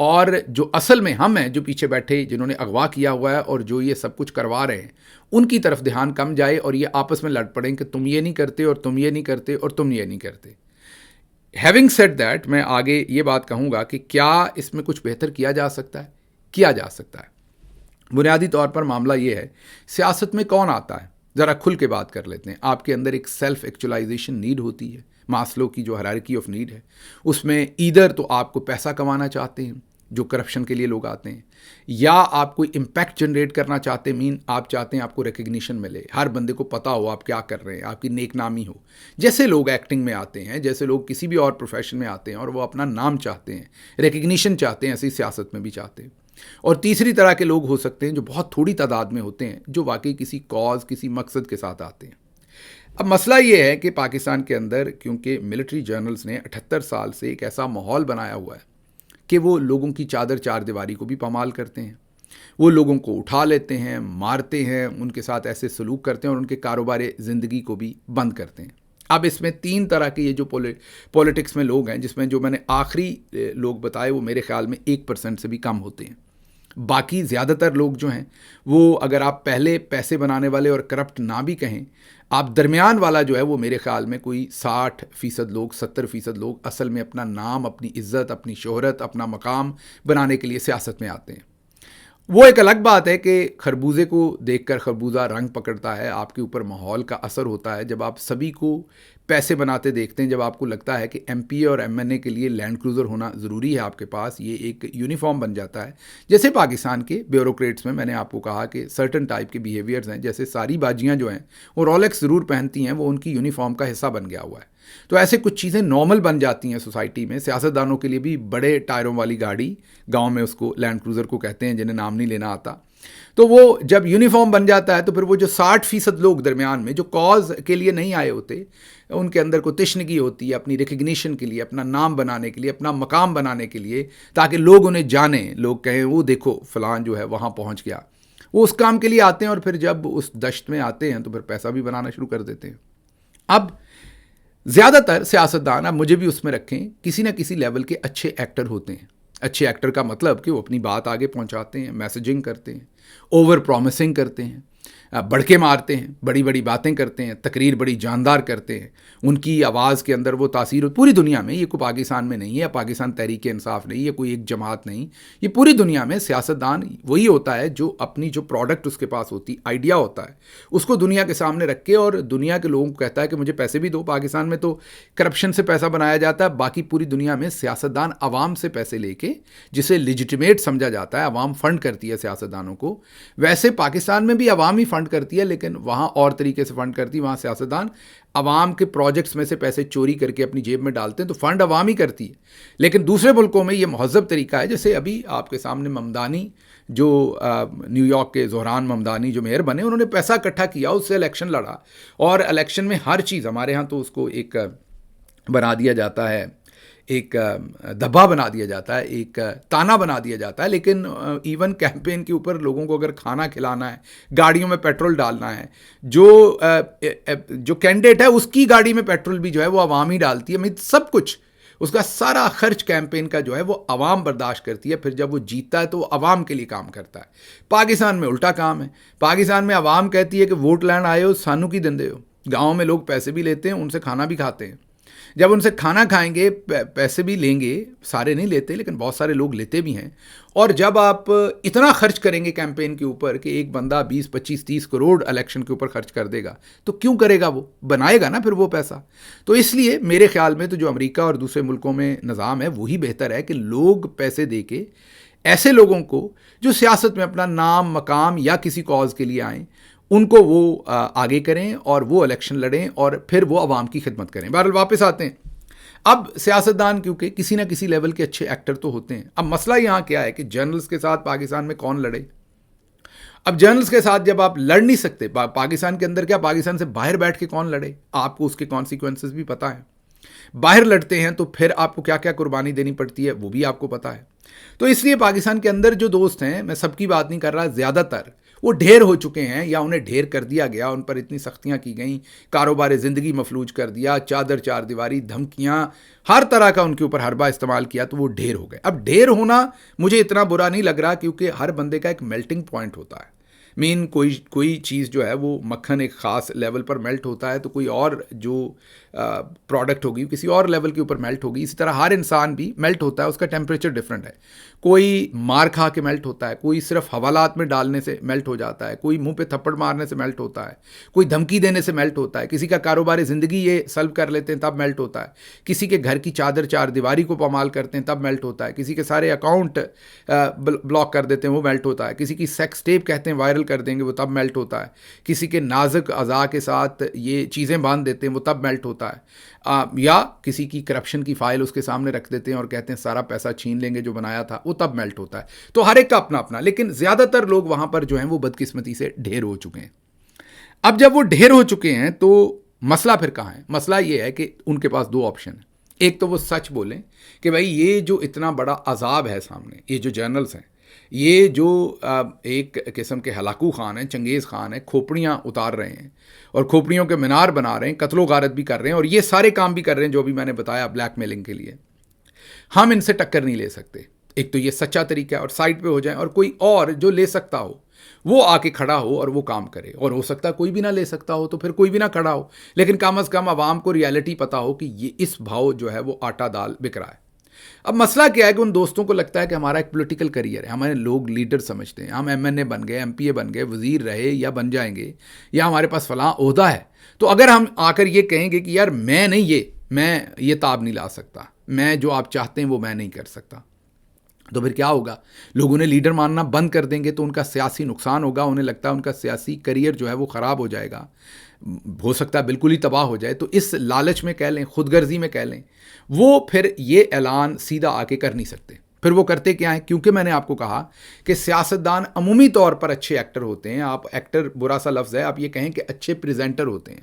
اور جو اصل میں ہم ہیں جو پیچھے بیٹھے جنہوں نے اغوا کیا ہوا ہے اور جو یہ سب کچھ کروا رہے ہیں ان کی طرف دھیان کم جائے اور یہ آپس میں لڑ پڑیں کہ تم یہ نہیں کرتے اور تم یہ نہیں کرتے اور تم یہ نہیں کرتے. ہیونگ سیڈ دیٹ میں آگے یہ بات کہوں گا کہ کیا اس میں کچھ بہتر کیا جا سکتا ہے؟ کیا جا سکتا ہے. بنیادی طور پر معاملہ یہ ہے سیاست میں کون آتا ہے، ذرا کھل کے بات کر لیتے ہیں. آپ کے اندر ایک سیلف ایکچولائزیشن نیڈ ہوتی ہے، ماسلو کی جو ہائرارکی آف نیڈ ہے اس میں ایدر تو آپ کو پیسہ کمانا چاہتے ہیں جو کرپشن کے لیے لوگ آتے ہیں، یا آپ کوئی امپیکٹ جنریٹ کرنا چاہتے ہیں، آپ چاہتے ہیں آپ کو ریکگنیشن ملے، ہر بندے کو پتا ہو آپ کیا کر رہے ہیں، آپ کی نیک نامی ہو. جیسے لوگ ایکٹنگ میں آتے ہیں، جیسے لوگ کسی بھی اور پروفیشن میں آتے ہیں اور وہ اپنا نام چاہتے ہیں، ریکگنیشن چاہتے ہیں، ایسی سیاست میں بھی چاہتے ہیں. اور تیسری طرح کے لوگ ہو سکتے ہیں جو بہت تھوڑی تعداد میں ہوتے ہیں، جو واقعی کسی کاز کسی مقصد کے ساتھ آتے ہیں. اب مسئلہ یہ ہے کہ پاکستان کے اندر کیونکہ ملٹری جرنلز نے 78 سال سے ایک ایسا ماحول بنایا ہوا ہے کہ وہ لوگوں کی چادر چار دیواری کو بھی پامال کرتے ہیں، وہ لوگوں کو اٹھا لیتے ہیں، مارتے ہیں، ان کے ساتھ ایسے سلوک کرتے ہیں اور ان کے کاروبار زندگی کو بھی بند کرتے ہیں. اب اس میں 3 طرح کے یہ جو پولیٹکس میں لوگ ہیں، جس میں جو میں نے آخری لوگ بتائے وہ میرے خیال میں 1% سے بھی کم ہوتے ہیں. باقی زیادہ تر لوگ جو ہیں وہ اگر آپ پہلے پیسے بنانے والے اور کرپٹ نہ بھی کہیں، آپ درمیان والا جو ہے وہ میرے خیال میں کوئی 60% لوگ 70% لوگ اصل میں اپنا نام، اپنی عزت، اپنی شہرت، اپنا مقام بنانے کے لیے سیاست میں آتے ہیں. وہ ایک الگ بات ہے کہ خربوزے کو دیکھ کر خربوزہ رنگ پکڑتا ہے، آپ کے اوپر ماحول کا اثر ہوتا ہے جب آپ سبھی کو پیسے بناتے دیکھتے ہیں، جب آپ کو لگتا ہے کہ ایم پی اے اور ایم این اے کے لیے لینڈ کروزر ہونا ضروری ہے آپ کے پاس، یہ ایک یونیفارم بن جاتا ہے. جیسے پاکستان کے بیوروکریٹس میں نے آپ کو کہا کہ سرٹن ٹائپ کے بیہیویئرز ہیں، جیسے ساری باجیاں جو ہیں وہ رولیکس ضرور پہنتی ہیں، وہ ان کی یونیفارم کا حصہ بن گیا ہوا ہے. تو ایسے کچھ چیزیں نارمل بن جاتی ہیں سوسائٹی میں. سیاستدانوں کے لیے بھی بڑے ٹائروں والی گاڑی، گاؤں میں اس کو لینڈ کروزر کو کہتے ہیں جنہیں نام نہیں لینا آتا، تو وہ جب یونیفارم بن جاتا ہے تو پھر وہ جو 60% لوگ درمیان میں جو کاز کے لیے نہیں آئے ہوتے، ان کے اندر کو تشنگی ہوتی ہے اپنی ریکگنیشن کے لیے، اپنا نام بنانے کے لیے، اپنا مقام بنانے کے لیے، تاکہ لوگ انہیں جانیں، لوگ کہیں وہ دیکھو فلان جو ہے وہاں پہنچ گیا. وہ اس کام کے لیے آتے ہیں اور پھر جب اس دشت میں آتے ہیں تو پھر پیسہ بھی بنانا شروع کر دیتے ہیں. اب زیادہ تر سیاستدان، اب مجھے بھی اس میں رکھیں، کسی نہ کسی لیول کے اچھے ایکٹر ہوتے ہیں. اچھے ایکٹر کا مطلب کہ وہ اپنی بات آگے پہنچاتے ہیں، میسیجنگ کرتے ہیں، اوور پرومسنگ کرتے ہیں، بڑکے مارتے ہیں، بڑی بڑی باتیں کرتے ہیں، تقریر بڑی جاندار کرتے ہیں، ان کی آواز کے اندر وہ تاثیر پوری دنیا میں، یہ کوئی پاکستان میں نہیں ہے، پاکستان تحریک انصاف نہیں، یہ کوئی ایک جماعت نہیں، یہ پوری دنیا میں سیاستدان وہی ہوتا ہے جو اپنی جو پروڈکٹ اس کے پاس ہوتی، آئیڈیا ہوتا ہے، اس کو دنیا کے سامنے رکھ کے اور دنیا کے لوگوں کو کہتا ہے کہ مجھے پیسے بھی دو. پاکستان میں تو کرپشن سے پیسہ بنایا جاتا ہے، باقی پوری دنیا میں سیاستدان عوام سے پیسے لے کے، جسے لیجیٹیمیٹ سمجھا جاتا ہے، عوام فنڈ کرتی ہے سیاستدانوں کو. ویسے پاکستان میں بھی عوام ہی فنڈ کرتی ہے، لیکن وہاں اور طریقے سے فنڈ کرتی ہے. وہاں سیاستدان عوام کے پروجیکٹس میں سے پیسے چوری کر کے اپنی جیب میں ڈالتے ہیں، تو فنڈ عوام ہی کرتی ہے. لیکن دوسرے ملکوں میں یہ مہذب طریقہ ہے، جیسے ابھی آپ کے سامنے ممدانی جو نیو یارک کے زہران ممدانی جو میئر بنے، انہوں نے پیسہ اکٹھا کیا، اس سے الیکشن لڑا، اور الیکشن میں ہر چیز، ہمارے ہاں تو اس کو ایک بنا دیا جاتا ہے، ایک دبا بنا دیا جاتا ہے، ایک تانا بنا دیا جاتا ہے. لیکن ایون کیمپین کے اوپر لوگوں کو اگر کھانا کھلانا ہے، گاڑیوں میں پیٹرول ڈالنا ہے، جو کینڈیڈیٹ ہے اس کی گاڑی میں پیٹرول بھی جو ہے وہ عوام ہی ڈالتی ہے. سب کچھ اس کا سارا خرچ کیمپین کا جو ہے وہ عوام برداشت کرتی ہے. پھر جب وہ جیتتا ہے تو وہ عوام کے لیے کام کرتا ہے. پاکستان میں الٹا کام ہے. پاکستان میں عوام کہتی ہے کہ ووٹ لین آئے ہو، سانو کی دندے ہو. گاؤں میں لوگ پیسے بھی لیتے ہیں، ان سے کھانا بھی کھاتے ہیں. جب ان سے کھانا کھائیں گے، پیسے بھی لیں گے، سارے نہیں لیتے لیکن بہت سارے لوگ لیتے بھی ہیں. اور جب آپ اتنا خرچ کریں گے کیمپین کے اوپر کہ ایک بندہ 20 25 30 کروڑ الیکشن کے اوپر خرچ کر دے گا، تو کیوں کرے گا؟ وہ بنائے گا نا پھر وہ پیسہ. تو اس لیے میرے خیال میں تو جو امریکہ اور دوسرے ملکوں میں نظام ہے وہی بہتر ہے کہ لوگ پیسے دے کے ایسے لوگوں کو جو سیاست میں اپنا نام، مقام یا کسی کاز کے لیے آئیں، ان کو وہ آگے کریں اور وہ الیکشن لڑیں اور پھر وہ عوام کی خدمت کریں. بہرحال واپس آتے ہیں. اب سیاستدان کیونکہ کسی نہ کسی لیول کے اچھے ایکٹر تو ہوتے ہیں. اب مسئلہ یہاں کیا ہے کہ جرنلز کے ساتھ پاکستان میں کون لڑے؟ اب جرنلز کے ساتھ جب آپ لڑ نہیں سکتے، پاکستان کے اندر کیا، پاکستان سے باہر بیٹھ کے کون لڑے؟ آپ کو اس کے کانسیکوینسز بھی پتہ ہیں. باہر لڑتے ہیں تو پھر آپ کو کیا کیا قربانی دینی پڑتی ہے وہ بھی آپ کو پتہ ہے. تو اس لیے پاکستان کے اندر جو دوست ہیں، میں سب کی بات نہیں کر رہا، زیادہ تر وہ ڈھیر ہو چکے ہیں یا انہیں ڈھیر کر دیا گیا, ان پر اتنی سختیاں کی گئیں, کاروبار زندگی مفلوج کر دیا, چادر چار دیواری, دھمکیاں, ہر طرح کا ان کے اوپر حربہ استعمال کیا, تو وہ ڈھیر ہو گئے. اب ڈھیر ہونا مجھے اتنا برا نہیں لگ رہا, کیونکہ ہر بندے کا ایک میلٹنگ پوائنٹ ہوتا ہے. کوئی چیز جو ہے وہ مکھن ایک خاص لیول پر میلٹ ہوتا ہے, تو کوئی اور جو پروڈکٹ ہوگی کسی اور لیول کے اوپر میلٹ ہوگی. اسی طرح ہر انسان بھی میلٹ ہوتا ہے, اس کا ٹیمپریچر ڈفرینٹ ہے. کوئی مار کھا کے میلٹ ہوتا ہے, کوئی صرف حوالات میں ڈالنے سے میلٹ ہو جاتا ہے, کوئی منہ پہ تھپڑ مارنے سے میلٹ ہوتا ہے, کوئی دھمکی دینے سے میلٹ ہوتا ہے, کسی کا کاروبار زندگی یہ سلب کر لیتے ہیں تب میلٹ ہوتا ہے, کسی کے گھر کی چادر چار دیواری کو پامال کرتے ہیں تب میلٹ ہوتا ہے, کسی کے سارے اکاؤنٹ بلاک کر دیتے ہیں وہ میلٹ ہوتا ہے, کسی کی سیکس ٹیپ کہتے ہیں وائرل کر دیں گے وہ تب میلٹ ہوتا ہے, کسی کے نازک اعضاء کے ساتھ یہ چیزیں باندھ دیتے ہیں وہ تب میلٹ ہوتا ہے, یا کسی کی کرپشن کی فائل اس کے سامنے رکھ دیتے ہیں اور کہتے ہیں سارا پیسہ چھین لیں گے جو بنایا تھا, وہ تب میلٹ ہوتا ہے. تو ہر ایک کا اپنا اپنا, لیکن زیادہ تر لوگ وہاں پر جو ہیں وہ بدقسمتی سے ڈھیر ہو چکے ہیں. اب جب وہ ڈھیر ہو چکے ہیں تو مسئلہ پھر کہاں ہے؟ مسئلہ یہ ہے کہ ان کے پاس دو آپشن ہیں. ایک تو وہ سچ بولیں کہ بھائی یہ جو اتنا بڑا عذاب ہے سامنے, یہ جو جرنلز ہیں, یہ جو ایک قسم کے ہلاکو خان ہیں, چنگیز خان ہیں, کھوپڑیاں اتار رہے ہیں اور کھوپڑیوں کے مینار بنا رہے ہیں, قتل و غارت بھی کر رہے ہیں, اور یہ سارے کام بھی کر رہے ہیں جو بھی میں نے بتایا بلیک میلنگ کے لیے. ہم ان سے ٹکر نہیں لے سکتے. ایک تو یہ سچا طریقہ ہے, اور سائڈ پہ ہو جائیں, اور کوئی اور جو لے سکتا ہو وہ آ کے کھڑا ہو اور وہ کام کرے. اور ہو سکتا ہے کوئی بھی نہ لے سکتا ہو تو پھر کوئی بھی نہ کھڑا ہو, لیکن کم از کم عوام کو ریالٹی پتہ ہو کہ یہ اس بھاؤ جو ہے وہ آٹا دال بک رہا ہے. اب مسئلہ کیا ہے کہ ان دوستوں کو لگتا ہے کہ ہمارا ایک پولیٹیکل کریئر ہے, ہمارے لوگ لیڈر سمجھتے ہیں, ہم ایم این اے بن گئے, ایم پی اے بن گئے, وزیر رہے یا بن جائیں گے, یا ہمارے پاس فلاں عہدہ ہے, تو اگر ہم آ کر یہ کہیں گے کہ یار میں یہ تاب نہیں لا سکتا, میں جو آپ چاہتے ہیں وہ میں نہیں کر سکتا, تو پھر کیا ہوگا؟ لوگ انہیں لیڈر ماننا بند کر دیں گے, تو ان کا سیاسی نقصان ہوگا, انہیں لگتا ہے ان کا سیاسی کریئر جو ہے وہ خراب ہو جائے گا, ہو سکتا ہے بالکل ہی تباہ ہو جائے. تو اس لالچ میں کہہ لیں, خود غرضی میں کہہ لیں, وہ پھر یہ اعلان سیدھا آ کے کر نہیں سکتے. پھر وہ کرتے کیا ہیں؟ کیونکہ میں نے آپ کو کہا کہ سیاستدان عمومی طور پر اچھے ایکٹر ہوتے ہیں. آپ ایکٹر برا سا لفظ ہے, آپ یہ کہیں کہ اچھے پریزنٹر ہوتے ہیں.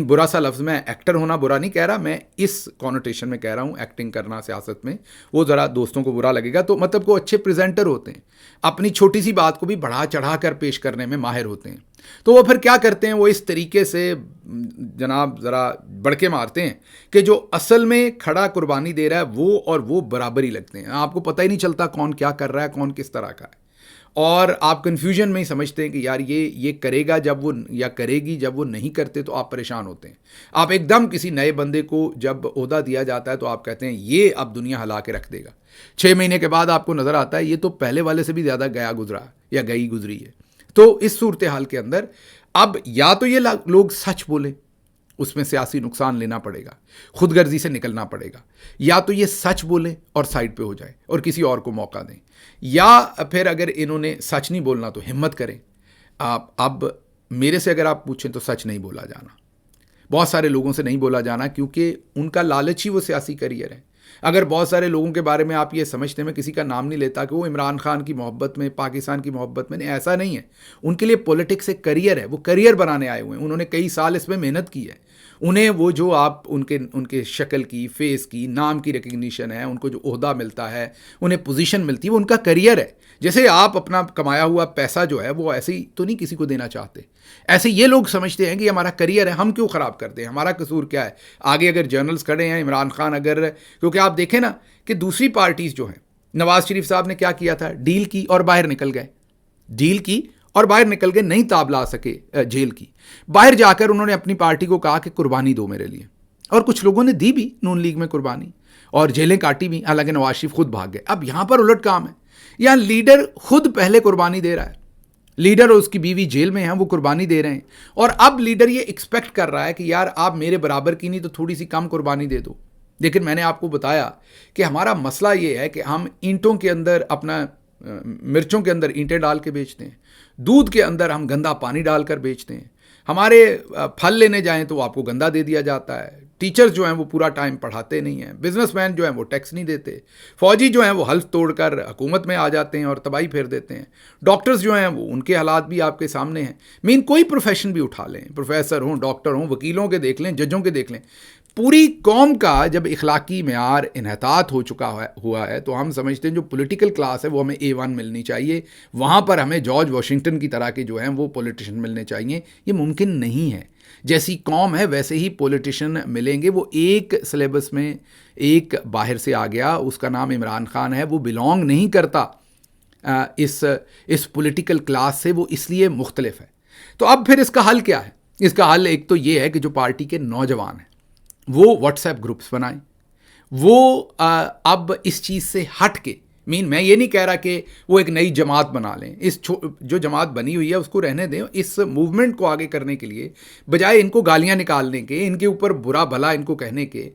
برا سا لفظ, میں ایکٹر ہونا برا نہیں کہہ رہا, میں اس کونوٹیشن میں کہہ رہا ہوں. ایکٹنگ کرنا سیاست میں وہ ذرا دوستوں کو برا لگے گا, تو مطلب کو اچھے پریزنٹر ہوتے ہیں, اپنی چھوٹی سی بات کو بھی بڑھا چڑھا کر پیش کرنے میں ماہر ہوتے ہیں. تو وہ پھر کیا کرتے ہیں؟ وہ اس طریقے سے جناب ذرا بڑکے مارتے ہیں کہ جو اصل میں کھڑا قربانی دے رہا ہے وہ اور وہ برابر ہی لگتے ہیں. آپ کو پتہ ہی نہیں چلتا کون کیا کر رہا ہے, کون کس طرح کا ہے, اور آپ کنفیوژن میں ہی سمجھتے ہیں کہ یار یہ کرے گا جب وہ, یا کرے گی جب وہ نہیں کرتے, تو آپ پریشان ہوتے ہیں. آپ ایک دم کسی نئے بندے کو جب عہدہ دیا جاتا ہے تو آپ کہتے ہیں یہ اب دنیا ہلا کے رکھ دے گا. 6 مہینے کے بعد آپ کو نظر آتا ہے یہ تو پہلے والے سے بھی زیادہ گیا گزرا یا گئی گزری ہے. تو اس صورتحال کے اندر اب یا تو یہ لوگ سچ بولیں, اس میں سیاسی نقصان لینا پڑے گا, خود غرضی سے نکلنا پڑے گا, یا تو یہ سچ بولیں اور سائڈ پہ ہو جائے اور کسی اور کو موقع دیں, یا پھر اگر انہوں نے سچ نہیں بولنا تو ہمت کریں. اب میرے سے اگر آپ پوچھیں تو سچ نہیں بولا جانا, بہت سارے لوگوں سے نہیں بولا جانا, کیونکہ ان کا لالچ ہی وہ سیاسی کریئر ہے. اگر بہت سارے لوگوں کے بارے میں آپ یہ سمجھتے ہیں, میں کسی کا نام نہیں لیتا, کہ وہ عمران خان کی محبت میں, پاکستان کی محبت میں, ایسا نہیں ہے. ان کے لیے پولیٹکس ایک کریئر ہے, وہ کریئر بنانے آئے ہوئے ہیں, انہوں نے کئی سال اس میں محنت کی ہے. انہیں وہ جو آپ ان کے شکل کی, فیس کی, نام کی ریکگنیشن ہے, ان کو جو عہدہ ملتا ہے, انہیں پوزیشن ملتی ہے, وہ ان کا کریئر ہے. جیسے آپ اپنا کمایا ہوا پیسہ جو ہے وہ ایسے ہی تو نہیں کسی کو دینا چاہتے, ایسے یہ لوگ سمجھتے ہیں کہ یہ ہمارا کریئر ہے, ہم کیوں خراب کرتے ہیں, ہمارا قصور کیا ہے. آگے اگر جرنلز کھڑے ہیں, عمران خان اگر, کیونکہ آپ دیکھیں نا کہ دوسری پارٹیز جو ہیں, نواز شریف صاحب نے کیا کیا تھا, ڈیل کی اور باہر نکل گئے, ڈیل کی اور باہر نکل گئے, نہیں تاب لا سکے جیل کی. باہر جا کر انہوں نے اپنی پارٹی کو کہا کہ قربانی دو میرے لیے, اور کچھ لوگوں نے دی بھی نون لیگ میں قربانی, اور جیلیں کاٹی بھی, حالانکہ نواز شریف خود بھاگ گئے. اب یہاں پر الٹ کام ہے, یہاں لیڈر خود پہلے قربانی دے رہا ہے, لیڈر اور اس کی بیوی جیل میں ہیں, وہ قربانی دے رہے ہیں, اور اب لیڈر یہ ایکسپیکٹ کر رہا ہے کہ یار آپ میرے برابر کی نہیں تو تھوڑی سی کم قربانی دے دو. لیکن میں نے آپ کو بتایا کہ ہمارا مسئلہ یہ ہے کہ ہم اینٹوں کے اندر اپنا, مرچوں کے اندر اینٹیں ڈال کے بیچتے ہیں, دودھ کے اندر ہم گندا پانی ڈال کر بیچتے ہیں, ہمارے پھل لینے جائیں تو آپ کو گندا دے دیا جاتا ہے, ٹیچرز جو ہیں وہ پورا ٹائم پڑھاتے نہیں ہیں, بزنس مین جو ہیں وہ ٹیکس نہیں دیتے, فوجی جو ہیں وہ حلف توڑ کر حکومت میں آ جاتے ہیں اور تباہی پھیر دیتے ہیں, ڈاکٹرز جو ہیں وہ ان کے حالات بھی آپ کے سامنے ہیں. کوئی پروفیشن بھی اٹھا لیں, پروفیسر ہوں, ڈاکٹر ہوں, وکیلوں کے دیکھ لیں, ججوں کے دیکھ لیں, پوری قوم کا جب اخلاقی معیار انحطاط ہو چکا ہوا ہے تو ہم سمجھتے ہیں جو پولیٹیکل کلاس ہے وہ ہمیں A1 ملنی چاہیے، وہاں پر ہمیں جارج واشنگٹن کی طرح کے جو ہیں وہ پولیٹیشین ملنے چاہیے. یہ ممکن نہیں ہے. جیسی قوم ہے ویسے ہی پولیٹیشین ملیں گے. وہ ایک سلیبس میں ایک باہر سے آ گیا، اس کا نام عمران خان ہے، وہ بلونگ نہیں کرتا اس پولیٹیکل کلاس سے، وہ اس لیے مختلف ہے. تو اب پھر اس کا حل کیا ہے؟ اس کا حل ایک تو یہ ہے کہ جو پارٹی کے نوجوان ہیں وہ واٹس ایپ گروپس بنائیں. وہ اب اس چیز سے ہٹ کے میں یہ نہیں کہہ رہا کہ وہ ایک نئی جماعت بنا لیں. جو جماعت بنی ہوئی ہے اس کو رہنے دیں. اس موومنٹ کو آگے کرنے کے لیے بجائے ان کو گالیاں نکالنے کے، ان کے اوپر برا بھلا ان کو کہنے کے،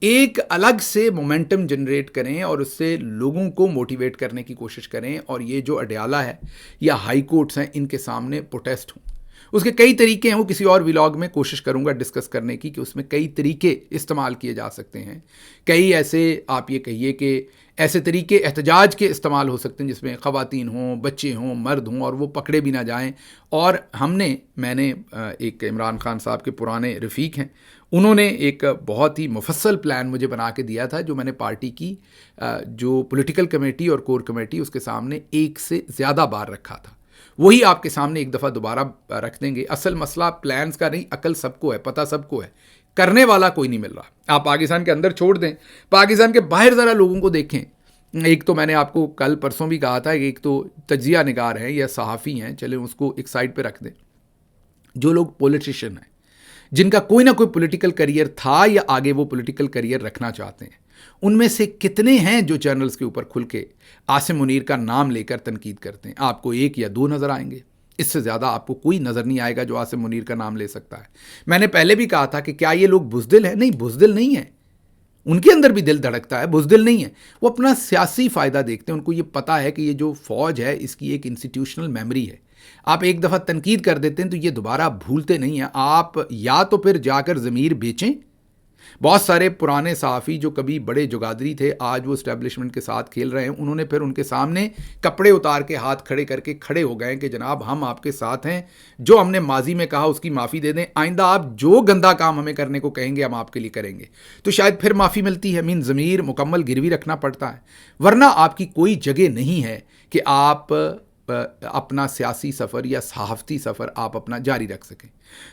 ایک الگ سے مومنٹم جنریٹ کریں اور اس سے لوگوں کو موٹیویٹ کرنے کی کوشش کریں. اور یہ جو اڈیالہ ہے یا ہائی کورٹس ہیں، ان کے سامنے پروٹیسٹ ہوں. اس کے کئی طریقے ہیں، وہ کسی اور ولاگ میں کوشش کروں گا ڈسکس کرنے کی کہ اس میں کئی طریقے استعمال کیے جا سکتے ہیں. کئی ایسے آپ یہ کہیے کہ ایسے طریقے احتجاج کے استعمال ہو سکتے ہیں جس میں خواتین ہوں، بچے ہوں، مرد ہوں، اور وہ پکڑے بھی نہ جائیں. اور میں نے ایک عمران خان صاحب کے پرانے رفیق ہیں، انہوں نے ایک بہت ہی مفصل پلان مجھے بنا کے دیا تھا، جو میں نے پارٹی کی جو پولیٹیکل کمیٹی اور کور کمیٹی اس کے سامنے ایک سے زیادہ بار رکھا تھا. وہی آپ کے سامنے ایک دفعہ دوبارہ رکھ دیں گے. اصل مسئلہ پلانز کا نہیں، عقل سب کو ہے، پتہ سب کو ہے، کرنے والا کوئی نہیں مل رہا. آپ پاکستان کے اندر چھوڑ دیں، پاکستان کے باہر ذرا لوگوں کو دیکھیں. ایک تو میں نے آپ کو کل پرسوں بھی کہا تھا کہ ایک تو تجزیہ نگار ہیں یا صحافی ہیں، چلیں اس کو ایک سائڈ پہ رکھ دیں. جو لوگ پولیٹیشین ہیں، جن کا کوئی نہ کوئی پولیٹیکل کریئر تھا یا آگے وہ پولیٹیکل کریئر رکھنا چاہتے ہیں، ان میں سے کتنے ہیں جو چینلز کے اوپر کھل کے عاصم منیر کا نام لے کر تنقید کرتے ہیں؟ آپ کو ایک یا دو نظر آئیں گے. اس سے زیادہ آپ کو کوئی نظر نہیں آئے گا جو عاصم منیر کا نام لے سکتا ہے. میں نے پہلے بھی کہا تھا کہ کیا یہ لوگ بزدل ہیں؟ نہیں، بزدل نہیں ہیں. ان کے اندر بھی دل دھڑکتا ہے، بزدل نہیں ہے. وہ اپنا سیاسی فائدہ دیکھتے ہیں. ان کو یہ پتا ہے کہ یہ جو فوج ہے اس کی ایک انسٹیٹیوشنل میموری ہے. آپ ایک دفعہ تنقید کر دیتے ہیں تو یہ دوبارہ بھولتے نہیں ہیں. آپ یا تو پھر جا کر ضمیر بیچیں. بہت سارے پرانے صحافی جو کبھی بڑے جگادری تھے، آج وہ اسٹیبلشمنٹ کے ساتھ کھیل رہے ہیں، انہوں نے پھر ان کے سامنے کپڑے اتار کے ہاتھ کھڑے کر کے کھڑے ہو گئے کہ جناب ہم آپ کے ساتھ ہیں، جو ہم نے ماضی میں کہا اس کی معافی دے دیں، آئندہ آپ جو گندا کام ہمیں کرنے کو کہیں گے ہم آپ کے لیے کریں گے. تو شاید پھر معافی ملتی ہے. ضمیر مکمل گروی رکھنا پڑتا ہے، ورنہ آپ کی کوئی جگہ نہیں ہے کہ آپ اپنا سیاسی سفر یا صحافتی سفر آپ اپنا جاری رکھ سکیں.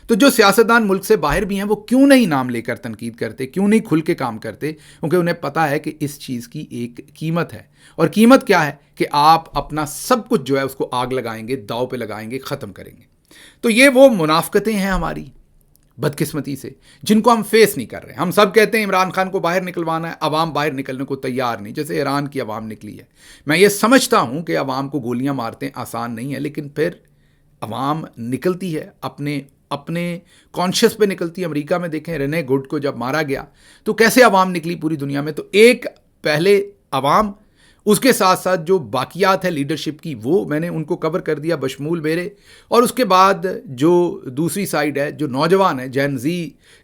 تو جو سیاستدان ملک سے باہر بھی ہیں وہ کیوں نہیں نام لے کر تنقید کرتے، کیوں نہیں کھل کے کام کرتے؟ کیونکہ انہیں پتا ہے کہ اس چیز کی ایک قیمت ہے. اور قیمت کیا ہے؟ کہ آپ اپنا سب کچھ جو ہے اس کو آگ لگائیں گے، داؤ پہ لگائیں گے، ختم کریں گے. تو یہ وہ منافقتیں ہیں ہماری بدقسمتی سے، جن کو ہم فیس نہیں کر رہے. ہم سب کہتے ہیں عمران خان کو باہر نکلوانا ہے، عوام باہر نکلنے کو تیار نہیں، جیسے ایران کی عوام نکلی ہے. میں یہ سمجھتا ہوں کہ عوام کو گولیاں مارتے آسان نہیں ہے، لیکن پھر عوام نکلتی ہے، اپنے کانشیس پہ نکلتی ہے. امریکہ میں دیکھیں رینے گڈ کو جب مارا گیا تو کیسے عوام نکلی پوری دنیا میں. تو ایک پہلے عوام، اس کے ساتھ ساتھ جو باقیات ہے لیڈرشپ کی، وہ میں نے ان کو کور کر دیا بشمول میرے. اور اس کے بعد جو دوسری سائیڈ ہے، جو نوجوان ہیں، جین زی،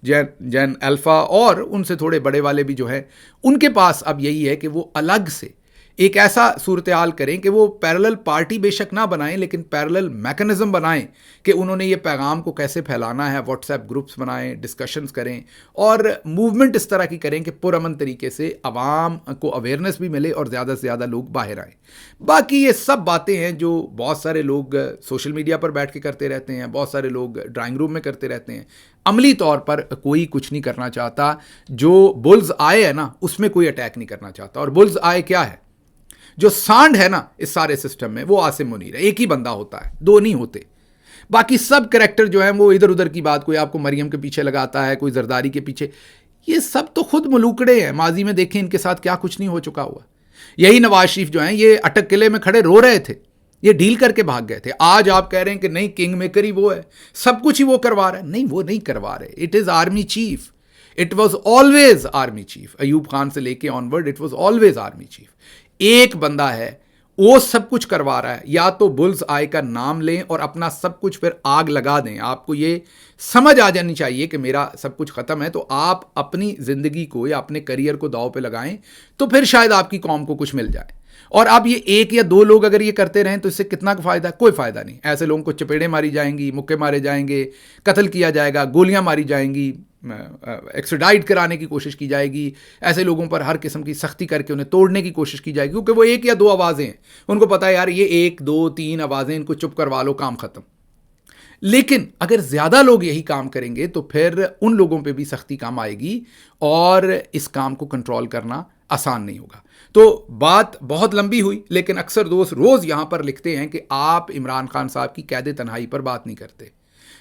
جین الفا، اور ان سے تھوڑے بڑے والے بھی جو ہیں، ان کے پاس اب یہی ہے کہ وہ الگ سے ایک ایسا صورتحال کریں کہ وہ پیرلل پارٹی بے شک نہ بنائیں، لیکن پیرلل میکنزم بنائیں کہ انہوں نے یہ پیغام کو کیسے پھیلانا ہے. واٹس ایپ گروپس بنائیں، ڈسکشنز کریں، اور موومنٹ اس طرح کی کریں کہ پرامن طریقے سے عوام کو اویئرنیس بھی ملے اور زیادہ سے زیادہ لوگ باہر آئیں. باقی یہ سب باتیں ہیں جو بہت سارے لوگ سوشل میڈیا پر بیٹھ کے کرتے رہتے ہیں، بہت سارے لوگ ڈرائنگ روم میں کرتے رہتے ہیں. عملی طور پر کوئی کچھ نہیں کرنا چاہتا. جو بلز آئے ہے نا، اس میں کوئی اٹیک نہیں کرنا چاہتا. اور بلز آئے کیا ہے؟ جو سانڈ ہے نا اس سارے سسٹم میں، وہ عاصم منیر ہے. ایک ہی بندہ ہوتا ہے، دو نہیں ہوتے. باقی سب کریکٹر جو ہیں وہ ادھر ادھر کی بات، کوئی آپ کو مریم کے پیچھے لگاتا ہے، کوئی زرداری کے پیچھے. یہ سب تو خود ملوکڑے ہیں. ماضی میں دیکھیں ان کے ساتھ کیا کچھ نہیں ہو چکا ہوا. یہی نواز شریف جو ہیں، یہ اٹک قلعے میں کھڑے رو رہے تھے، یہ ڈیل کر کے بھاگ گئے تھے. آج آپ کہہ رہے ہیں کہ نہیں کنگ میکر ہی وہ ہے، سب کچھ ہی وہ کروا رہا ہے. نہیں، وہ نہیں کروا رہے. It is army chief. It was always army chief. Ayub Khan سے لے کے onward it was always army chief. ایک بندہ ہے وہ سب کچھ کروا رہا ہے. یا تو بلز آئی کا نام لیں اور اپنا سب کچھ پھر آگ لگا دیں. آپ کو یہ سمجھ آ جانی چاہیے کہ میرا سب کچھ ختم ہے، تو آپ اپنی زندگی کو یا اپنے کریئر کو داؤ پہ لگائیں، تو پھر شاید آپ کی قوم کو کچھ مل جائے. اور اب یہ ایک یا دو لوگ اگر یہ کرتے رہیں تو اس سے کتنا فائدہ ہے؟ کوئی نہیں. ایسے لوگوں کو چپیڑیں ماری جائیں گی، مکے مارے جائیں گے، قتل کیا جائے گا، گولیاں ماری جائیں گی، ایکسٹراڈائٹ کرانے کی کوشش کی جائے گی, ایسے لوگوں پر ہر قسم کی سختی کر کے انہیں توڑنے کی کوشش کی جائے گی, کیونکہ وہ 1 یا 2 آوازیں ہیں, ان کو پتہ ہے یار یہ 1 2 3 آوازیں, ان کو چپ کروا لو, کام ختم. لیکن اگر زیادہ لوگ یہی کام کریں گے تو پھر ان لوگوں پہ بھی سختی کام آئے گی اور اس کام کو کنٹرول کرنا آسان نہیں ہوگا. تو بات بہت لمبی ہوئی, لیکن اکثر دوست روز یہاں پر لکھتے ہیں کہ آپ عمران خان صاحب کی قید تنہائی پر بات نہیں کرتے.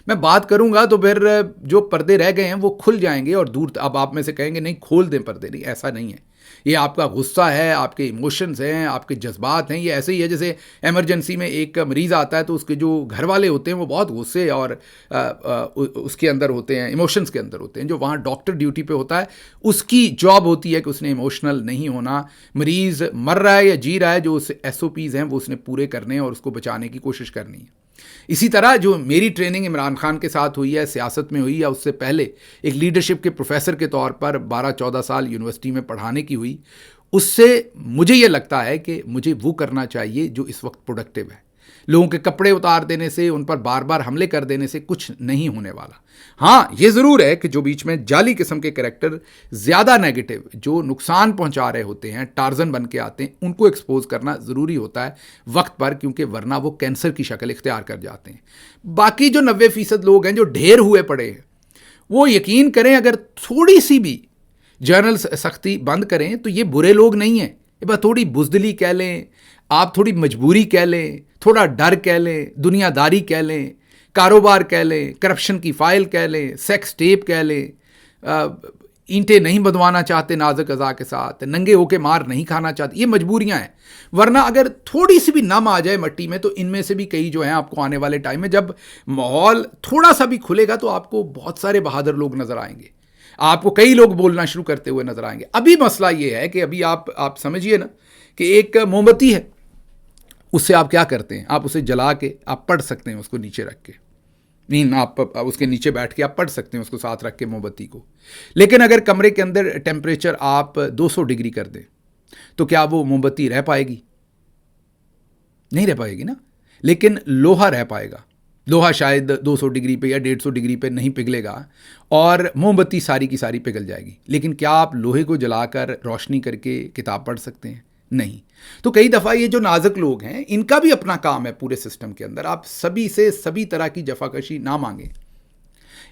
میں بات کروں گا تو پھر جو پردے رہ گئے ہیں وہ کھل جائیں گے اور دور. اب آپ میں سے کہیں گے نہیں کھول دیں پردے, نہیں, ایسا نہیں ہے. یہ آپ کا غصہ ہے, آپ کے ایموشنز ہیں, آپ کے جذبات ہیں. یہ ایسے ہی ہے جیسے ایمرجنسی میں ایک مریض آتا ہے تو اس کے جو گھر والے ہوتے ہیں وہ بہت غصے اور اس کے اندر ہوتے ہیں, ایموشنز کے اندر ہوتے ہیں. جو وہاں ڈاکٹر ڈیوٹی پہ ہوتا ہے اس کی جاب ہوتی ہے کہ اس نے ایموشنل نہیں ہونا. مریض مر رہا ہے یا جی رہا ہے, جو اس SOPs ہیں وہ اس نے پورے کرنے ہیں اور اس کو بچانے کی کوشش کرنی ہے. اسی طرح جو میری ٹریننگ عمران خان کے ساتھ ہوئی ہے, سیاست میں ہوئی یا اس سے پہلے ایک لیڈرشپ کے پروفیسر کے طور پر 12-14 سال یونیورسٹی میں پڑھانے کی ہوئی, اس سے مجھے یہ لگتا ہے کہ مجھے وہ کرنا چاہیے جو اس وقت پروڈکٹیو ہے. لوگوں کے کپڑے اتار دینے سے, ان پر بار بار حملے کر دینے سے کچھ نہیں ہونے والا. ہاں یہ ضرور ہے کہ جو بیچ میں جعلی قسم کے کریکٹر زیادہ نیگیٹو, جو نقصان پہنچا رہے ہوتے ہیں, ٹارزن بن کے آتے ہیں, ان کو ایکسپوز کرنا ضروری ہوتا ہے وقت پر, کیونکہ ورنہ وہ کینسر کی شکل اختیار کر جاتے ہیں. باقی جو 90% لوگ ہیں جو ڈھیر ہوئے پڑے ہیں, وہ یقین کریں اگر تھوڑی سی بھی جرنل سختی بند کریں تو یہ برے لوگ نہیں ہیں. یہ بس تھوڑی بزدلی کہہ لیں, آپ تھوڑی مجبوری کہہ لیں, تھوڑا ڈر کہہ لیں, دنیا داری کہہ لیں, کاروبار کہہ لیں, کرپشن کی فائل کہہ لیں, سیکس ٹیپ کہہ لیں, اینٹیں نہیں بدوانا چاہتے نازک اعضاء کے ساتھ, ننگے ہو کے مار نہیں کھانا چاہتے, یہ مجبوریاں ہیں. ورنہ اگر تھوڑی سی بھی نم آ جائے مٹی میں تو ان میں سے بھی کئی جو ہیں آپ کو آنے والے ٹائم میں جب ماحول تھوڑا سا بھی کھلے گا تو آپ کو بہت سارے بہادر لوگ نظر آئیں گے, آپ کو کئی لوگ بولنا شروع کرتے ہوئے نظر آئیں گے. ابھی مسئلہ یہ ہے کہ ابھی آپ سمجھیے نا کہ ایک موم بتی ہے, اس سے آپ کیا کرتے ہیں, آپ اسے جلا کے آپ پڑھ سکتے ہیں اس کو نیچے رکھ کے, نہیں آپ اس کے نیچے بیٹھ کے آپ پڑھ سکتے ہیں اس کو ساتھ رکھ کے موم بتی کو. لیکن اگر کمرے کے اندر ٹیمپریچر آپ 200 ڈگری کر دیں تو کیا وہ موم بتی رہ پائے گی؟ نہیں رہ پائے گی نا. لیکن لوہا رہ پائے گا. لوہا شاید 200 ڈگری پہ یا 150 ڈگری پہ نہیں پگھلے گا اور موم بتی ساری کی ساری پگھل جائے گی. لیکن کیا آپ لوہے کو جلا کر روشنی کر کے کتاب پڑھ سکتے ہیں؟ نہیں. تو کئی دفعہ یہ جو نازک لوگ ہیں ان کا بھی اپنا کام ہے پورے سسٹم کے اندر. آپ سبھی سے سبھی طرح کی جفاکشی نہ مانگیں.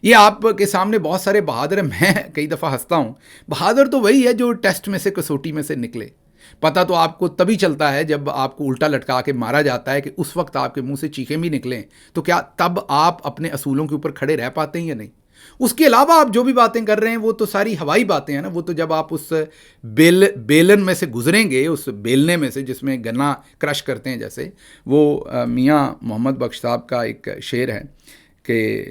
یہ آپ کے سامنے بہت سارے بہادر ہیں, میں کئی دفعہ ہنستا ہوں. بہادر تو وہی ہے جو ٹیسٹ میں سے کسوٹی میں سے نکلے. پتہ تو آپ کو تبھی چلتا ہے جب آپ کو الٹا لٹکا کے مارا جاتا ہے کہ اس وقت آپ کے منہ سے چیخیں بھی نکلیں تو کیا تب آپ اپنے اصولوں کے اوپر کھڑے رہ پاتے ہیں یا نہیں. اس کے علاوہ آپ جو بھی باتیں کر رہے ہیں وہ تو ساری ہوائی باتیں ہیں نا. وہ تو جب آپ اس بیلن میں سے گزریں گے, اس بیلنے میں سے جس میں گنا کرش کرتے ہیں, جیسے وہ میاں محمد بخش صاحب کا ایک شعر ہے کہ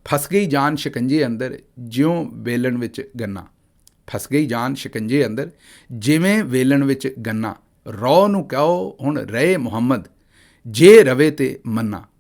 پھنس گئی جان شکنجے اندر ਜਿਉਂ ਵੇਲਣ ਵਿੱਚ ਗੰਨਾ. ਫਸ ਗਈ ਜਾਨ ਸ਼ਿਕੰਜੇ ਅੰਦਰ ਜਿਵੇਂ ਵੇਲਣ ਵਿੱਚ ਗੰਨਾ. ਰੌ ਨੂੰ ਕਹੋ ਹੁਣ ਰਹੇ ਮੁਹੰਮਦ ਜੇ ਰਵੇ ਤੇ ਮੰਨਾ.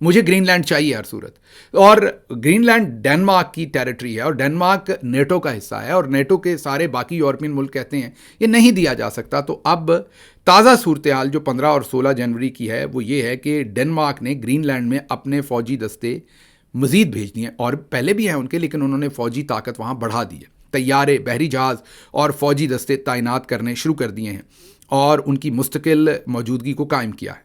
مجھے گرین لینڈ چاہیے ہر صورت. اور گرین لینڈ ڈینمارک کی ٹیریٹری ہے اور ڈینمارک نیٹو کا حصہ ہے اور نیٹو کے سارے باقی یورپین ملک کہتے ہیں یہ نہیں دیا جا سکتا. تو اب تازہ صورتحال جو 15 اور 16 جنوری کی ہے وہ یہ ہے کہ ڈینمارک نے گرین لینڈ میں اپنے فوجی دستے مزید بھیج دیے ہیں, اور پہلے بھی ہیں ان کے, لیکن انہوں نے فوجی طاقت وہاں بڑھا دی ہے. طیارے, بحری جہاز اور فوجی دستے تعینات کرنے شروع کر دیے ہیں اور ان کی مستقل موجودگی کو قائم کیا ہے.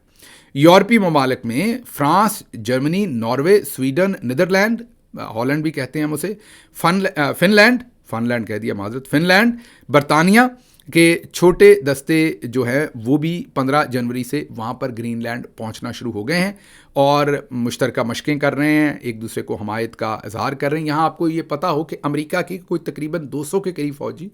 یورپی ممالک میں France, Germany, Norway, Sweden, Netherland, Holland بھی کہتے ہیں ہم اسے, فن لینڈ کہہ دیا معذرت, فن لینڈ, برطانیہ کے چھوٹے دستے جو ہیں وہ بھی 15 جنوری سے وہاں پر گرین لینڈ پہنچنا شروع ہو گئے ہیں اور مشترکہ مشقیں کر رہے ہیں, ایک دوسرے کو حمایت کا اظہار کر رہے ہیں. یہاں آپ کو یہ پتہ ہو کہ امریکہ کی کوئی تقریباً 200 کے قریب فوجی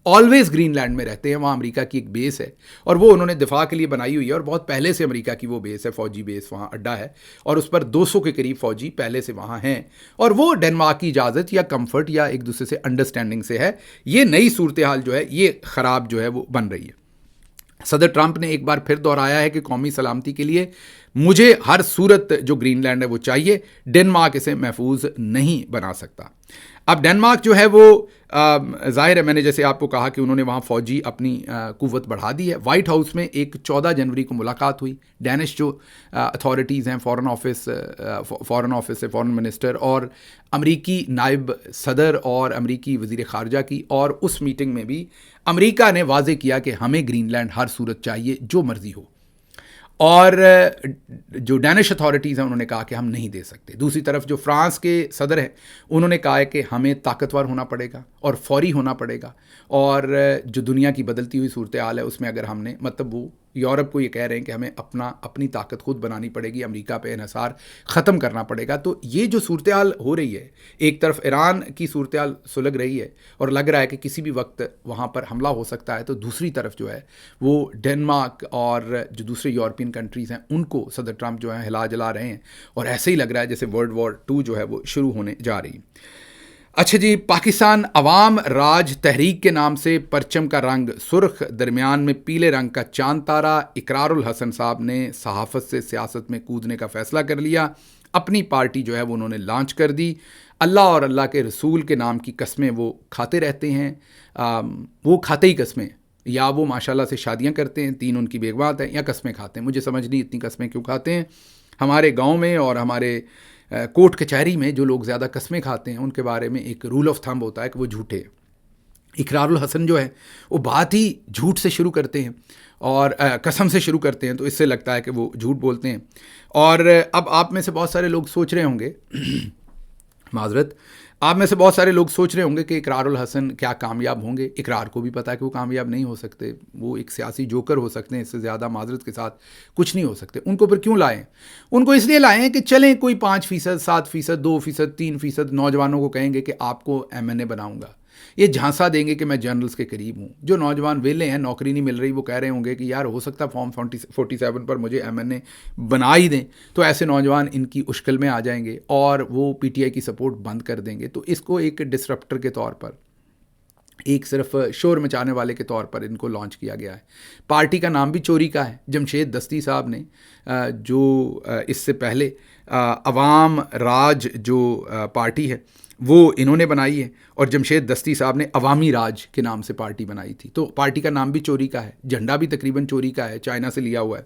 آلویز گرین لینڈ میں رہتے ہیں. وہاں امریکہ کی ایک بیس ہے اور وہ انہوں نے دفاع کے لیے بنائی ہوئی ہے اور بہت پہلے سے امریکہ کی وہ بیس ہے, فوجی بیس وہاں اڈا ہے اور اس پر 200 کے قریب فوجی پہلے سے وہاں ہیں اور وہ ڈنمارک کی اجازت یا کمفرٹ یا ایک دوسرے سے انڈرسٹینڈنگ سے ہے. یہ نئی صورتحال جو ہے یہ خراب جو ہے وہ بن رہی ہے. صدر ٹرمپ نے ایک بار پھر دہرایا ہے کہ قومی سلامتی کے لیے مجھے ہر صورت جو گرین لینڈ ہے وہ چاہیے, ڈنمارک اسے محفوظ نہیں بنا سکتا. اب ڈنمارک جو ہے وہ ظاہر ہے, میں نے جیسے آپ کو کہا کہ انہوں نے وہاں فوجی اپنی قوت بڑھا دی ہے. وائٹ ہاؤس میں ایک 14 جنوری کو ملاقات ہوئی. ڈینش جو اتھارٹیز ہیں, فورن آفس سے فورن منسٹر اور امریکی نائب صدر اور امریکی وزیر خارجہ کی, اور اس میٹنگ میں بھی امریکہ نے واضح کیا کہ ہمیں گرین لینڈ ہر صورت چاہیے جو مرضی ہو, اور جو ڈینش اتھارٹیز ہیں انہوں نے کہا کہ ہم نہیں دے سکتے. دوسری طرف جو فرانس کے صدر ہیں انہوں نے کہا ہے کہ ہمیں طاقتور ہونا پڑے گا اور فوری ہونا پڑے گا, اور جو دنیا کی بدلتی ہوئی صورتحال ہے اس میں اگر ہم نے مطلب وہ یورپ کو یہ کہہ رہے ہیں کہ ہمیں اپنی طاقت خود بنانی پڑے گی, امریکہ پہ انحصار ختم کرنا پڑے گا. تو یہ جو صورتحال ہو رہی ہے, ایک طرف ایران کی صورتحال سلگ رہی ہے اور لگ رہا ہے کہ کسی بھی وقت وہاں پر حملہ ہو سکتا ہے, تو دوسری طرف جو ہے وہ ڈنمارک اور جو دوسرے یورپین کنٹریز ہیں ان کو صدر ٹرمپ جو ہے ہلا جلا رہے ہیں, اور ایسے ہی لگ رہا ہے جیسے ورلڈ وار 2 جو ہے وہ شروع ہونے جا رہی. اچھا جی, پاکستان عوام راج تحریک کے نام سے پرچم کا رنگ سرخ, درمیان میں پیلے رنگ کا چاند تارا. اقرار الحسن صاحب نے صحافت سے سیاست میں کودنے کا فیصلہ کر لیا. اپنی پارٹی جو ہے وہ انہوں نے لانچ کر دی. اللہ اور اللہ کے رسول کے نام کی قسمیں وہ کھاتے رہتے ہیں, وہ کھاتے ہی قسمیں, یا وہ ماشاءاللہ سے شادیاں کرتے ہیں, 3 ان کی بیگمات ہیں, یا قسمیں کھاتے ہیں. مجھے سمجھ نہیں اتنی قسمیں کیوں کھاتے ہیں. ہمارے گاؤں میں اور ہمارے کوٹ کچہری میں جو لوگ زیادہ قسمیں کھاتے ہیں ان کے بارے میں ایک رول آف تھمب ہوتا ہے کہ وہ جھوٹے. اقرار الحسن جو ہے وہ بات ہی جھوٹ سے شروع کرتے ہیں اور قسم سے شروع کرتے ہیں, تو اس سے لگتا ہے کہ وہ جھوٹ بولتے ہیں. اور اب آپ میں سے بہت سارے لوگ سوچ رہے ہوں گے معذرت, آپ میں سے بہت سارے لوگ سوچ رہے ہوں گے کہ اقرار الحسن کیا کامیاب ہوں گے. اقرار کو بھی پتہ ہے کہ وہ کامیاب نہیں ہو سکتے, وہ ایک سیاسی جوکر ہو سکتے ہیں, اس سے زیادہ معذرت کے ساتھ کچھ نہیں ہو سکتے. ان کو پھر کیوں لائیں؟ ان کو اس لیے لائیں کہ چلیں کوئی 5%, 7%, 2%, 3% نوجوانوں کو کہیں گے کہ آپ کو MNA بناؤں گا. یہ جھانسا دیں گے کہ میں جنرلز کے قریب ہوں. جو نوجوان ویلے ہیں, نوکری نہیں مل رہی, وہ کہہ رہے ہوں گے کہ یار ہو سکتا فارم 47 پر مجھے MNA بنا ہی دیں. تو ایسے نوجوان ان کی اشکل میں آ جائیں گے اور وہ PTI کی سپورٹ بند کر دیں گے. تو اس کو ایک ڈسرپٹر کے طور پر, ایک صرف شور مچانے والے کے طور پر ان کو لانچ کیا گیا ہے. پارٹی کا نام بھی چوری کا ہے. جمشید دستی صاحب نے جو اس سے پہلے عوام راج جو پارٹی ہے وہ انہوں نے بنائی ہے, اور جمشید دستی صاحب نے عوامی راج کے نام سے پارٹی بنائی تھی. تو پارٹی کا نام بھی چوری کا ہے, جھنڈا بھی تقریباً چوری کا ہے, چائنا سے لیا ہوا ہے,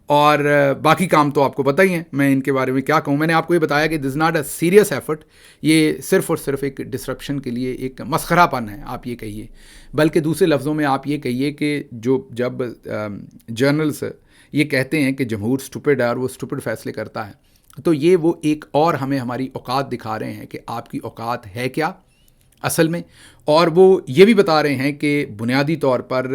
اور باقی کام تو آپ کو پتہ ہی ہیں. میں ان کے بارے میں کیا کہوں. میں نے آپ کو یہ بتایا کہ this is not a serious effort, یہ صرف اور صرف ایک ڈسرپشن کے لیے ایک مسخرہ پن ہے آپ یہ کہیے. بلکہ دوسرے لفظوں میں آپ یہ کہیے کہ جب جرنلز یہ کہتے ہیں کہ جمہور سٹوپڈ ہے اور وہ سٹوپڈ فیصلے کرتا ہے, تو یہ وہ ایک اور ہمیں ہماری اوقات دکھا رہے ہیں کہ آپ کی اوقات ہے کیا اصل میں. اور وہ یہ بھی بتا رہے ہیں کہ بنیادی طور پر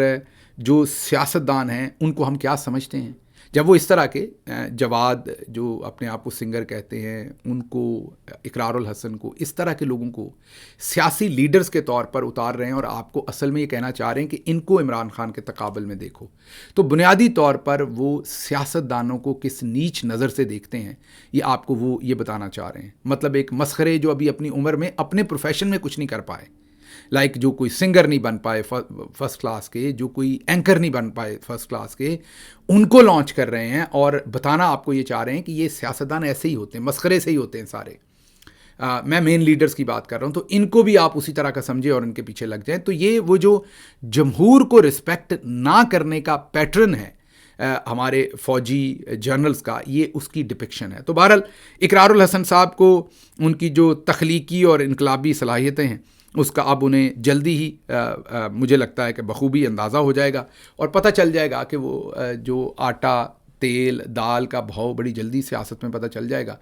جو سیاستدان ہیں ان کو ہم کیا سمجھتے ہیں. جب وہ اس طرح کے جواد جو اپنے آپ کو سنگر کہتے ہیں ان کو, اقرار الحسن کو, اس طرح کے لوگوں کو سیاسی لیڈرز کے طور پر اتار رہے ہیں اور آپ کو اصل میں یہ کہنا چاہ رہے ہیں کہ ان کو عمران خان کے تقابل میں دیکھو, تو بنیادی طور پر وہ سیاستدانوں کو کس نیچ نظر سے دیکھتے ہیں یہ آپ کو وہ یہ بتانا چاہ رہے ہیں. مطلب ایک مسخرے جو ابھی اپنی عمر میں اپنے پروفیشن میں کچھ نہیں کر پائے, لائک جو کوئی سنگر نہیں بن پائے فرسٹ کلاس کے, جو کوئی اینکر نہیں بن پائے فرسٹ کلاس کے, ان کو لانچ کر رہے ہیں اور بتانا آپ کو یہ چاہ رہے ہیں کہ یہ سیاستدان ایسے ہی ہوتے ہیں, مسخرے سے ہی ہوتے ہیں سارے. میں مین لیڈرز کی بات کر رہا ہوں, تو ان کو بھی آپ اسی طرح کا سمجھے اور ان کے پیچھے لگ جائیں. تو یہ وہ جو جمہور کو رسپیکٹ نہ کرنے کا پیٹرن ہے ہمارے فوجی جنرلز کا, یہ اس کی ڈپکشن ہے. تو بہرحال اقرار الحسن صاحب کو ان کی جو تخلیقی اور انقلابی صلاحیتیں ہیں اس کا اب انہیں جلدی ہی مجھے لگتا ہے کہ بخوبی اندازہ ہو جائے گا اور پتہ چل جائے گا کہ وہ جو آٹا, تیل, دال کا بھاؤ بڑی جلدی سیاست میں پتہ چل جائے گا.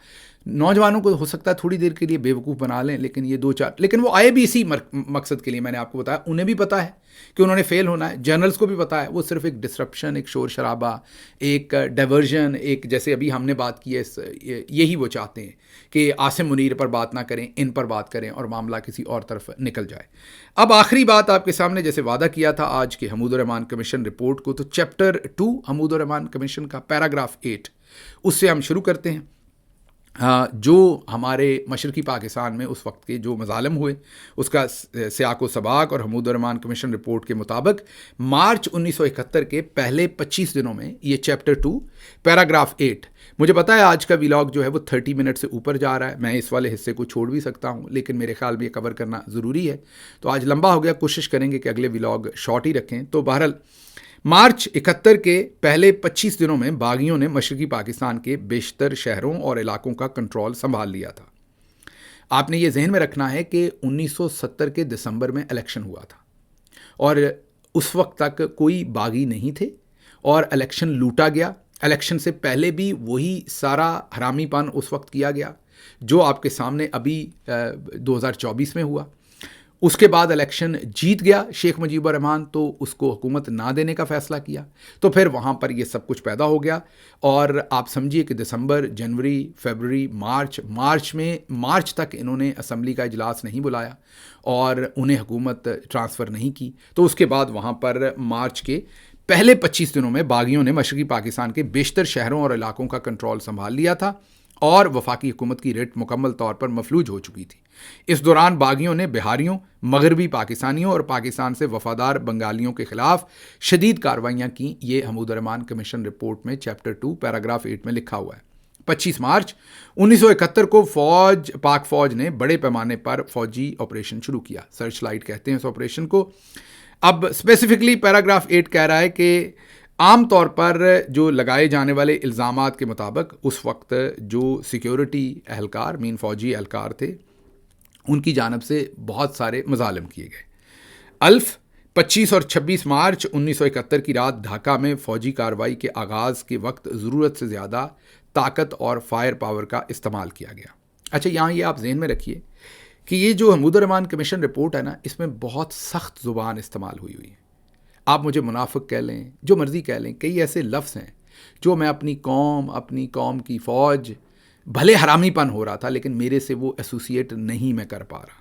نوجوانوں کو ہو سکتا ہے تھوڑی دیر کے لیے بیوقوف بنا لیں, لیکن یہ لیکن وہ آئے بھی اسی مقصد کے لیے. میں نے آپ کو بتایا انہیں بھی پتہ ہے کہ انہوں نے فیل ہونا ہے, جرنلز کو بھی پتہ ہے. وہ صرف ایک ڈسرپشن, ایک شور شرابہ, ایک ڈائیورژن, ایک جیسے ابھی ہم نے بات کی ہے, یہی وہ چاہتے ہیں کہ عاصم منیر پر بات نہ کریں, ان پر بات کریں اور معاملہ کسی اور طرف نکل جائے. اب آخری بات آپ کے سامنے جیسے وعدہ کیا تھا آج کے حمود الرحمان کمیشن رپورٹ کو, تو چیپٹر 2 حمود الرحمان کمیشن کا پیراگراف 8 اس سے ہم شروع کرتے ہیں. جو ہمارے مشرقی پاکستان میں اس وقت کے جو مظالم ہوئے اس کا سیاق و سباق, اور حمود الرحمان کمیشن رپورٹ کے مطابق مارچ 1971 کے پہلے 25 دنوں میں یہ چیپٹر 2 پیراگراف 8. مجھے پتا ہے آج کا ویلاگ جو ہے وہ 30 منٹ سے اوپر جا رہا ہے, میں اس والے حصے کو چھوڑ بھی سکتا ہوں, لیکن میرے خیال میں یہ کور کرنا ضروری ہے. تو آج لمبا ہو گیا, کوشش کریں گے کہ اگلے ویلاگ شارٹ ہی رکھیں. تو بہرحال مارچ 71 کے پہلے 25 دنوں میں باغیوں نے مشرقی پاکستان کے بیشتر شہروں اور علاقوں کا کنٹرول سنبھال لیا تھا. آپ نے یہ ذہن میں رکھنا ہے کہ 1970 کے دسمبر میں الیکشن ہوا تھا اور اس وقت تک کوئی باغی نہیں تھے اور الیکشن لوٹا گیا. الیکشن سے پہلے بھی وہی سارا حرامی پن اس وقت کیا گیا جو آپ کے سامنے ابھی 2024 میں ہوا. اس کے بعد الیکشن جیت گیا شیخ مجیب الرحمان, تو اس کو حکومت نہ دینے کا فیصلہ کیا, تو پھر وہاں پر یہ سب کچھ پیدا ہو گیا. اور آپ سمجھیے کہ دسمبر, جنوری, فیبروری, مارچ تک انہوں نے اسمبلی کا اجلاس نہیں بلایا اور انہیں حکومت ٹرانسفر نہیں کی. تو اس کے بعد وہاں پر مارچ کے پہلے 25 دنوں میں باغیوں نے مشرقی پاکستان کے بیشتر شہروں اور علاقوں کا کنٹرول سنبھال لیا تھا اور وفاقی حکومت کی ریٹ مکمل طور پر مفلوج ہو چکی تھی. اس دوران باغیوں نے بہاریوں, مغربی پاکستانیوں اور پاکستان سے وفادار بنگالیوں کے خلاف شدید کارروائیاں کیں. یہ حمود الرحمان کمیشن رپورٹ میں چیپٹر 2 پیراگراف 8 میں لکھا ہوا ہے. 25 مارچ 1971 کو پاک فوج نے بڑے پیمانے پر فوجی آپریشن شروع کیا. سرچ لائٹ کہتے ہیں اس آپریشن کو. اب اسپیسیفکلی پیراگراف 8 کہہ رہا ہے کہ عام طور پر جو لگائے جانے والے الزامات کے مطابق اس وقت جو سیکیورٹی اہلکار, فوجی اہلکار تھے, ان کی جانب سے بہت سارے مظالم کیے گئے. 25 اور 26 مارچ 1971 کی رات ڈھاکہ میں فوجی کارروائی کے آغاز کے وقت ضرورت سے زیادہ طاقت اور فائر پاور کا استعمال کیا گیا. اچھا, یہاں یہ آپ ذہن میں رکھیے کہ یہ جو حمود الرحمان کمیشن رپورٹ ہے نا, اس میں بہت سخت زبان استعمال ہوئی ہے. آپ مجھے منافق کہہ لیں, جو مرضی کہہ لیں, کئی ایسے لفظ ہیں جو میں اپنی قوم کی فوج, بھلے حرامی پن ہو رہا تھا لیکن میرے سے وہ ایسوسیٹ نہیں میں کر پا رہا.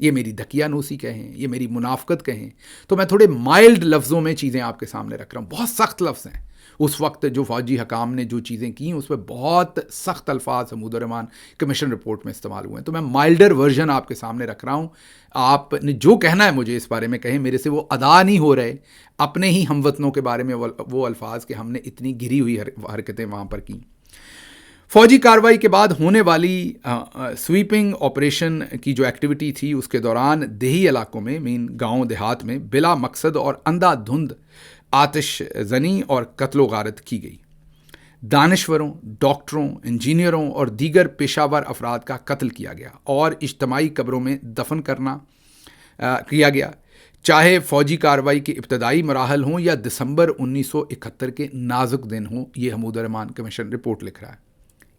یہ میری دقیانوسی کہیں, یہ میری منافقت کہیں, تو میں تھوڑے مائلڈ لفظوں میں چیزیں آپ کے سامنے رکھ رہا ہوں. بہت سخت لفظ ہیں. اس وقت جو فوجی حکام نے جو چیزیں کی اس میں بہت سخت الفاظ حمود الرحمان کمیشن رپورٹ میں استعمال ہوئے ہیں. تو میں مائلڈر ورژن آپ کے سامنے رکھ رہا ہوں. آپ نے جو کہنا ہے مجھے اس بارے میں کہیں, میرے سے وہ ادا نہیں ہو رہے. اپنے ہی ہم وطنوں کے بارے میں وہ الفاظ کہ ہم نے اتنی گری ہوئی حرکتیں وہاں پر کی. فوجی کارروائی کے بعد ہونے والی سویپنگ آپریشن کی جو ایکٹیویٹی تھی اس کے دوران دیہی علاقوں میں, گاؤں دیہات میں بلا مقصد اور اندھا دھند آتش زنی اور قتل و غارت کی گئی. دانشوروں, ڈاکٹروں, انجینئروں اور دیگر پیشہ ور افراد کا قتل کیا گیا اور اجتماعی قبروں میں دفن کیا گیا, چاہے فوجی کارروائی کے ابتدائی مراحل ہوں یا دسمبر 1971 کے نازک دن ہوں. یہ حمود الرحمان کمیشن رپورٹ لکھ رہا ہے.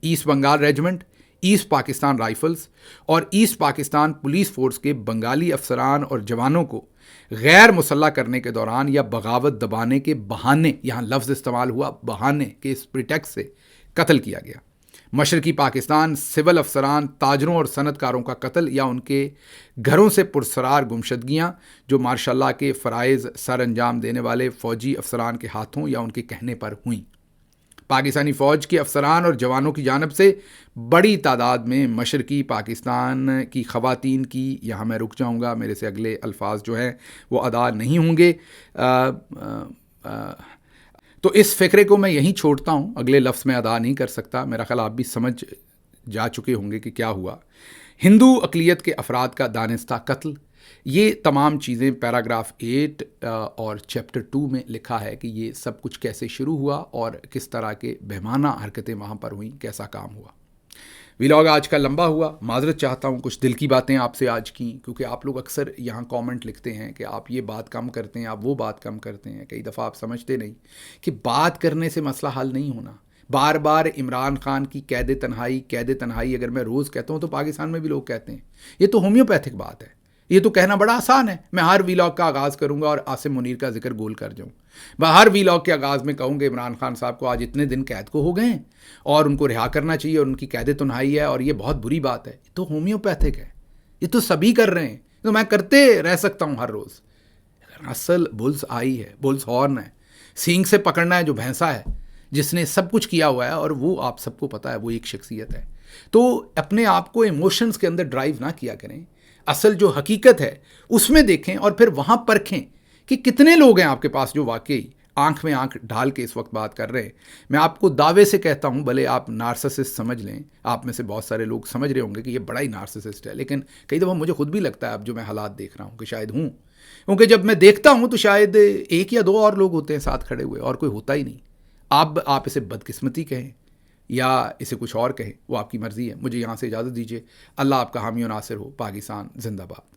East Bengal regiment, East Pakistan rifles اور ایسٹ پاکستان پولیس فورس کے بنگالی افسران اور جوانوں کو غیر مسلح کرنے کے دوران یا بغاوت دبانے کے بہانے, یہاں لفظ استعمال ہوا بہانے کے, اس پریٹیکس سے قتل کیا گیا. مشرقی پاکستان سول افسران, تاجروں اور صنعت کاروں کا قتل یا ان کے گھروں سے پرسرار گمشدگیاں جو ماشاء اللہ کے فرائض سر انجام دینے والے فوجی افسران کے ہاتھوں یا ان کے کہنے پر ہوئیں. پاکستانی فوج کے افسران اور جوانوں کی جانب سے بڑی تعداد میں مشرقی پاکستان کی خواتین کی، یہاں میں رک جاؤں گا، میرے سے اگلے الفاظ جو ہیں وہ ادا نہیں ہوں گے، تو اس فقرے کو میں یہیں چھوڑتا ہوں، اگلے لفظ میں ادا نہیں کر سکتا، میرا خیال آپ بھی سمجھ جا چکے ہوں گے کہ کیا ہوا۔ ہندو اقلیت کے افراد کا دانستہ قتل، یہ تمام چیزیں پیراگراف 8 اور چیپٹر 2 میں لکھا ہے کہ یہ سب کچھ کیسے شروع ہوا اور کس طرح کے بہیمانہ حرکتیں وہاں پر ہوئیں، کیسا کام ہوا۔ ویلاگ آج کا لمبا ہوا، معذرت چاہتا ہوں، کچھ دل کی باتیں آپ سے آج کی، کیونکہ آپ لوگ اکثر یہاں کامنٹ لکھتے ہیں کہ آپ یہ بات کم کرتے ہیں، آپ وہ بات کم کرتے ہیں، کئی دفعہ آپ سمجھتے نہیں کہ بات کرنے سے مسئلہ حل نہیں ہونا۔ بار بار عمران خان کی قید تنہائی اگر میں روز کہتا ہوں تو پاکستان میں بھی لوگ کہتے ہیں، یہ تو ہومیوپیتھک بات ہے، یہ تو کہنا بڑا آسان ہے۔ میں ہر ویلاگ کا آغاز کروں گا اور عاصم منیر کا ذکر گول کر جاؤں، میں ہر ویلاگ کے آغاز میں کہوں گا عمران خان صاحب کو آج اتنے دن قید کو ہو گئے ہیں اور ان کو رہا کرنا چاہیے، اور ان کی قید تنہائی ہے اور یہ بہت بری بات ہے۔ یہ تو ہومیوپیتھک ہے، یہ تو سبھی کر رہے ہیں، تو میں کرتے رہ سکتا ہوں ہر روز۔ اصل بلز آئی ہے، بلز ہارن ہے، سینگ سے پکڑنا ہے جو بھینسا ہے، جس نے سب کچھ کیا ہوا ہے، اور وہ آپ سب کو پتا ہے وہ ایک شخصیت ہے۔ تو اپنے آپ کو ایموشنز کے اندر ڈرائیو نہ کیا کریں، اصل جو حقیقت ہے اس میں دیکھیں اور پھر وہاں پرکھیں کہ کتنے لوگ ہیں آپ کے پاس جو واقعی آنکھ میں آنکھ ڈال کے اس وقت بات کر رہے ہیں۔ میں آپ کو دعوے سے کہتا ہوں، بھلے آپ نارسسسٹ سمجھ لیں، آپ میں سے بہت سارے لوگ سمجھ رہے ہوں گے کہ یہ بڑا ہی نارسسسٹ ہے، لیکن کئی دفعہ مجھے خود بھی لگتا ہے اب جو میں حالات دیکھ رہا ہوں کہ شاید ہوں، کیونکہ جب میں دیکھتا ہوں تو شاید ایک یا دو اور لوگ ہوتے ہیں ساتھ کھڑے ہوئے، اور کوئی ہوتا ہی نہیں۔ آپ اسے بدقسمتی کہیں یا اسے کچھ اور کہیں، وہ آپ کی مرضی ہے۔ مجھے یہاں سے اجازت دیجیے، اللہ آپ کا حامی و ناصر ہو۔ پاکستان زندہ باد۔